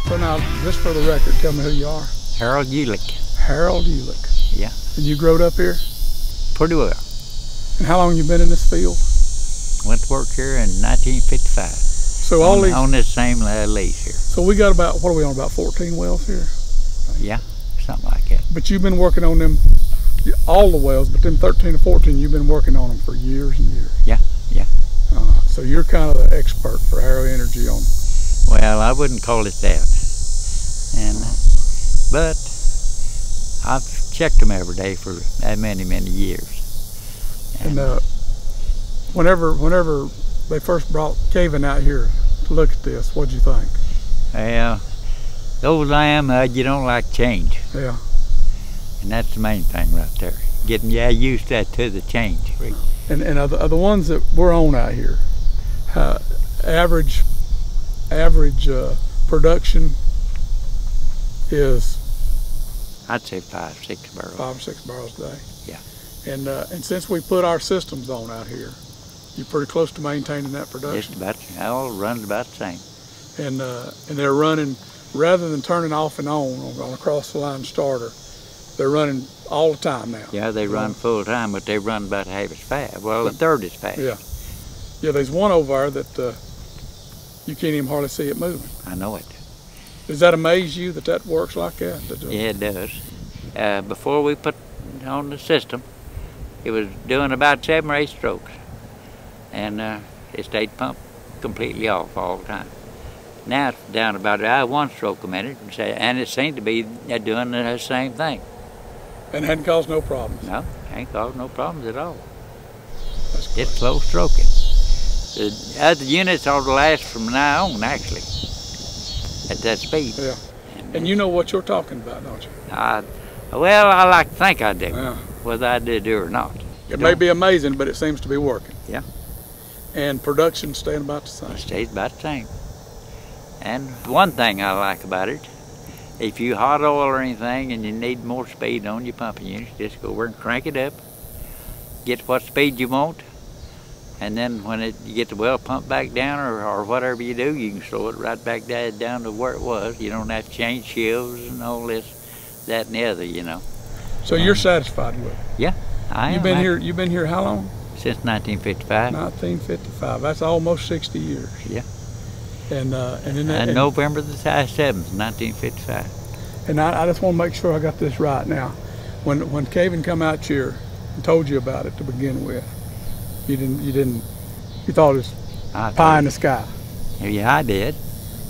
So now, just for the record, tell me who you are. Harold Eulick. Harold Eulick. Yeah. And you growed up here? Pretty well. And how long you been in this field? Went to work here in 1955. So all these, on this same lease here. So we got about, what are we on, about 14 wells here? Yeah, something like that. But you've been working on them, all the wells, but them 13 or 14, you've been working on them for years and years. Yeah, yeah. So you're kind of the expert for Arrow Energy on. Well, I wouldn't call it that. But I've checked them every day for many, many years. And whenever they first brought Kevin out here to look at this, what'd you think? Well, those I am, you don't like change. Yeah. And that's the main thing right there. Getting used to the change. And of the ones that we're on out here, average production is, I'd say 5-6 barrels. 5 or 6 barrels a day. Yeah. And since we put our systems on out here, you're pretty close to maintaining that production. Just about, all runs about the same. And they're running, rather than turning off and on a cross the line starter, they're running all the time now. Yeah, they run full time, but they run about half as fast. Well, a third as fast. Yeah. Yeah, there's one over there that you can't even hardly see it moving. I know it. Does that amaze you that works like that? Yeah, it does. Before we put on the system, it was doing about 7 or 8 strokes. And it stayed pumped completely off all the time. Now it's down about 1 stroke a minute, and it seemed to be doing the same thing. And hadn't caused no problems? No, ain't caused no problems at all. That's great. It's slow stroking. The other units ought to last from now on, actually, at that speed. Yeah. And you know what you're talking about, don't you? Well, I like to think I do, Yeah. whether I do or not. It may be amazing, but it seems to be working. Yeah. And production staying about the same. It stays about the same. And one thing I like about it, if you hot oil or anything and you need more speed on your pumping units, just go over and crank it up, get what speed you want, and then when you get the well pumped back down or whatever you do, you can slow it right back down to where it was. You don't have to change shields and all this, that and the other, you know. So you're satisfied with it? Yeah, I am. You've been here how long? Since 1955. 1955. That's almost 60 years. Yeah. And November the 7th, 1955. And I just want to make sure I got this right now. When Kevin come out here and told you about it to begin with, you thought it was pie in the sky. Yeah, I did.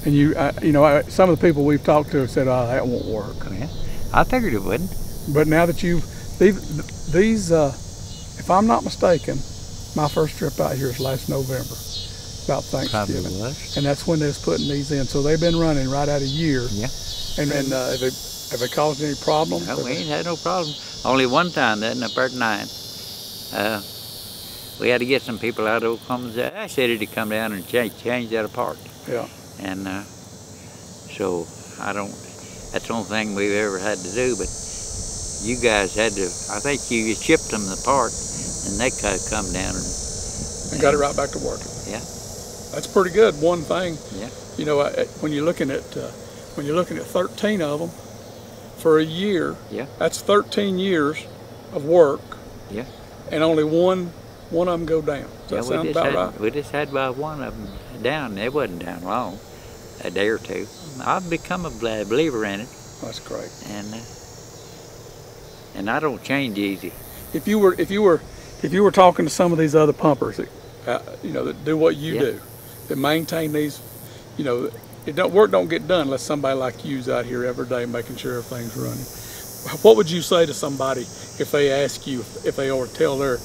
And you know, some of the people we've talked to have said, "Oh, that won't work." Yeah, I figured it wouldn't. But now that these, if I'm not mistaken, my first trip out here is last November, about Thanksgiving. Probably was. And that's when they was putting these in. So they've been running right out a year. Yeah. And have they caused any problems? No, we ain't had no problem. Only one time that up there at 9. We had to get some people out of Oklahoma City to come down and change that apart. Yeah. And so that's the only thing we've ever had to do, but you guys had to, I think you shipped them the part and they could come down and got it right back to working. Yeah. That's pretty good. One thing. Yeah. You know, when you're looking at 13 of them for a year, yeah, that's 13 years of work. Yeah. And only one of them go down. Does that sound about right? We just had about one of them down. It wasn't down long, a day or two. I've become a believer in it. That's great. And I don't change easy. If you were talking to some of these other pumpers that that do what you do, that maintain these, work don't get done unless somebody like you's out here every day making sure everything's running. What would you say to somebody if they ask you if they ought to tell their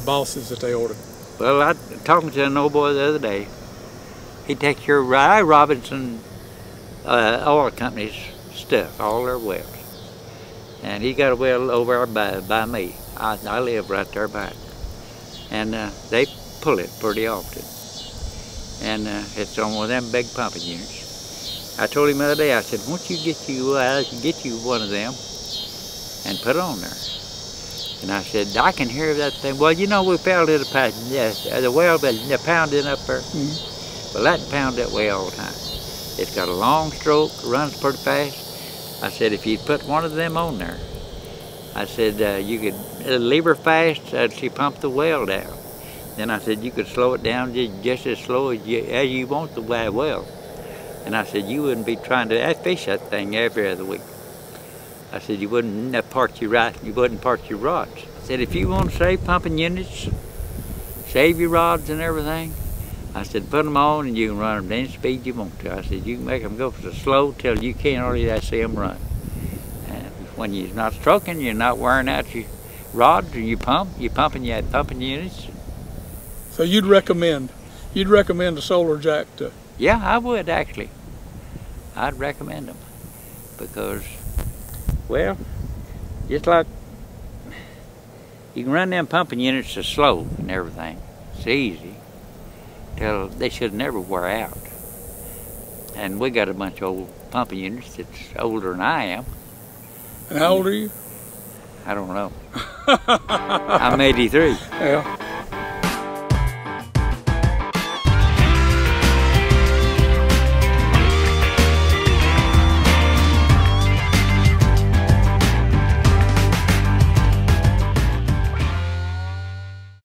bosses that they ought to? Well, I talking to an old boy the other day. He takes care of Robinson Oil Company's stuff, all their wells. And he got a well over by me. I live right there by it. And they pull it pretty often. And it's on one of them big pumping units. I told him the other day, I said, why don't you get you one of them and put it on there. And I said, I can hear that thing. Well, we pounded the well, but they're pounding up there. Mm-hmm. Well, that pound that way all the time. It's got a long stroke, runs pretty fast. I said, if you put one of them on there, I said, you could leave her fast she pumped the well down. Then I said, you could slow it down just as slow as you want the well. And I said, you wouldn't be trying to fish that thing every other week. I said, you wouldn't part your rods. I said, if you want to save pumping units, save your rods and everything, I said, put them on and you can run them any speed you want to. I said, you can make them go so slow till you can't hardly see them run. And when you're not stroking, you're not wearing out your rods, or you're pumping units. So you'd recommend a solar jack to? Yeah, I would actually. I'd recommend them because, well, just like you can run them pumping units so slow and everything. It's easy. Till they should never wear out. And we got a bunch of old pumping units that's older than I am. And how old are you? I don't know. I'm 83. Yeah.